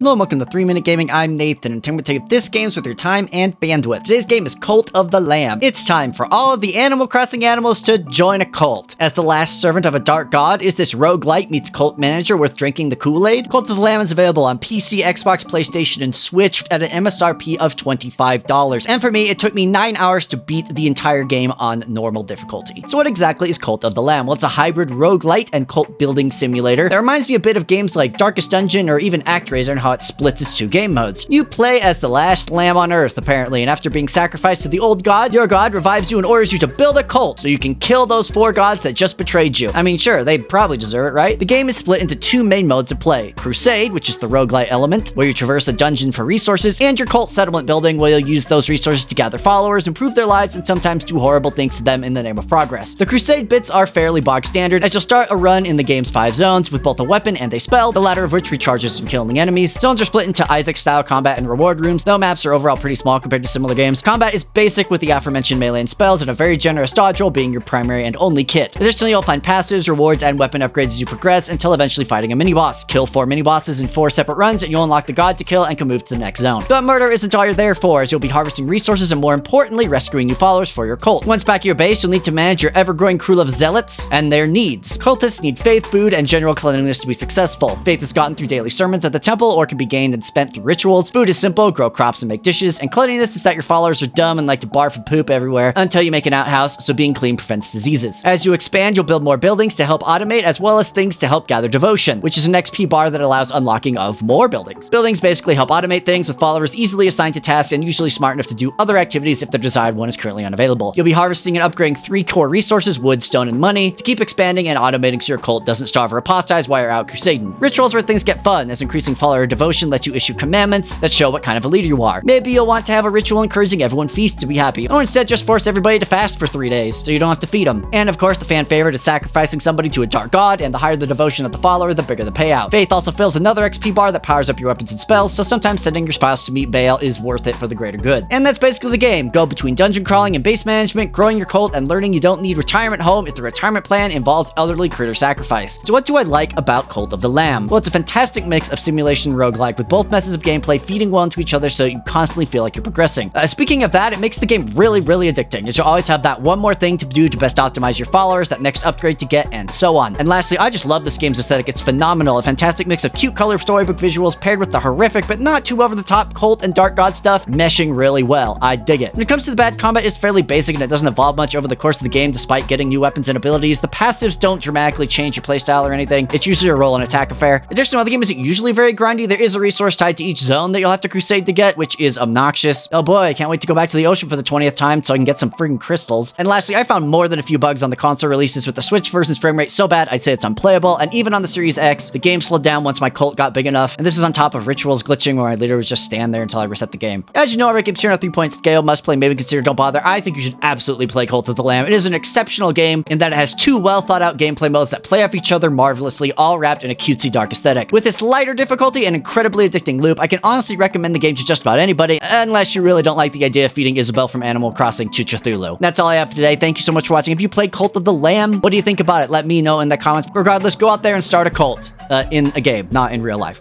Hello and welcome to 3 Minute Gaming. I'm Nathan, and I'm going to take this game's with your time and bandwidth. Today's game is Cult of the Lamb. It's time for all of the Animal Crossing animals to join a cult. As the last servant of a dark god, is this roguelite meets cult manager worth drinking the Kool-Aid? Cult of the Lamb is available on PC, Xbox, PlayStation, and Switch at an MSRP of $25. And for me, it took me 9 hours to beat the entire game on normal difficulty. So what exactly is Cult of the Lamb? Well, it's a hybrid roguelite and cult building simulator that reminds me a bit of games like Darkest Dungeon or even ActRaiser and how it splits its two game modes. You play as the last lamb on Earth, apparently, and after being sacrificed to the old god, your god revives you and orders you to build a cult so you can kill those 4 gods that just betrayed you. I mean, sure, they probably deserve it, right? The game is split into 2 main modes of play. Crusade, which is the roguelite element, where you traverse a dungeon for resources, and your cult settlement building, where you'll use those resources to gather followers, improve their lives, and sometimes do horrible things to them in the name of progress. The Crusade bits are fairly bog standard, as you'll start a run in the game's 5 zones, with both a weapon and a spell, the latter of which recharges from killing enemies. Zones are split into Isaac-style combat and reward rooms, though maps are overall pretty small compared to similar games. Combat is basic with the aforementioned melee and spells, and a very generous dodge roll being your primary and only kit. Additionally, you'll find passives, rewards, and weapon upgrades as you progress, until eventually fighting a mini-boss. Kill 4 mini-bosses in 4 separate runs, and you'll unlock the god to kill and can move to the next zone. But murder isn't all you're there for, as you'll be harvesting resources and, more importantly, rescuing new followers for your cult. Once back at your base, you'll need to manage your ever-growing crew of zealots and their needs. Cultists need faith, food, and general cleanliness to be successful. Faith is gotten through daily sermons at the temple, or can be gained and spent through rituals. Food is simple, grow crops and make dishes, and cleanliness is that your followers are dumb and like to barf and poop everywhere until you make an outhouse, so being clean prevents diseases. As you expand, you'll build more buildings to help automate, as well as things to help gather devotion, which is an XP bar that allows unlocking of more buildings. Buildings basically help automate things, with followers easily assigned to tasks and usually smart enough to do other activities if their desired one is currently unavailable. You'll be harvesting and upgrading 3 core resources, wood, stone, and money, to keep expanding and automating so your cult doesn't starve or apostatize while you're out crusading. Rituals where things get fun, as increasing follower devotion lets you issue commandments that show what kind of a leader you are. Maybe you'll want to have a ritual encouraging everyone feast to be happy, or instead just force everybody to fast for 3 days so you don't have to feed them. And of course, the fan favorite is sacrificing somebody to a dark god, and the higher the devotion of the follower, the bigger the payout. Faith also fills another XP bar that powers up your weapons and spells, so sometimes sending your spouse to meet Baal is worth it for the greater good. And that's basically the game. Go between dungeon crawling and base management, growing your cult, and learning you don't need retirement home if the retirement plan involves elderly critter sacrifice. So what do I like about Cult of the Lamb? Well, it's a fantastic mix of simulation and roguelike, with both methods of gameplay feeding well into each other so you constantly feel like you're progressing. Speaking of that, it makes the game really addicting, as you'll always have that one more thing to do to best optimize your followers, that next upgrade to get, and so on. And lastly, I just love this game's aesthetic. It's phenomenal. A fantastic mix of cute color storybook visuals paired with the horrific but not too over-the-top cult and dark god stuff meshing really well. I dig it. When it comes to the bad combat, it's fairly basic and it doesn't evolve much over the course of the game despite getting new weapons and abilities. The passives don't dramatically change your playstyle or anything. It's usually a roll and attack affair. Additionally, while the game isn't usually very grindy, there is a resource tied to each zone that you'll have to crusade to get, which is obnoxious. Oh boy, I can't wait to go back to the ocean for the 20th time so I can get some friggin' crystals. And lastly, I found more than a few bugs on the console releases, with the Switch version's frame rate so bad I'd say it's unplayable, and even on the Series X, the game slowed down once my cult got big enough, and this is on top of rituals glitching where I literally would just stand there until I reset the game. As you know, I rate games here on a 3-point scale. Must play, maybe consider, don't bother. I think you should absolutely play Cult of the Lamb. It is an exceptional game in that it has 2 well thought out gameplay modes that play off each other marvelously, all wrapped in a cutesy dark aesthetic. With its lighter difficulty and incredibly addicting loop, I can honestly recommend the game to just about anybody, unless you really don't like the idea of feeding Isabel from Animal Crossing to Cthulhu. That's all I have for today. Thank you so much for watching. If you played Cult of the Lamb, what do you think about it? Let me know in the comments. Regardless, go out there and start a cult in a game, not in real life.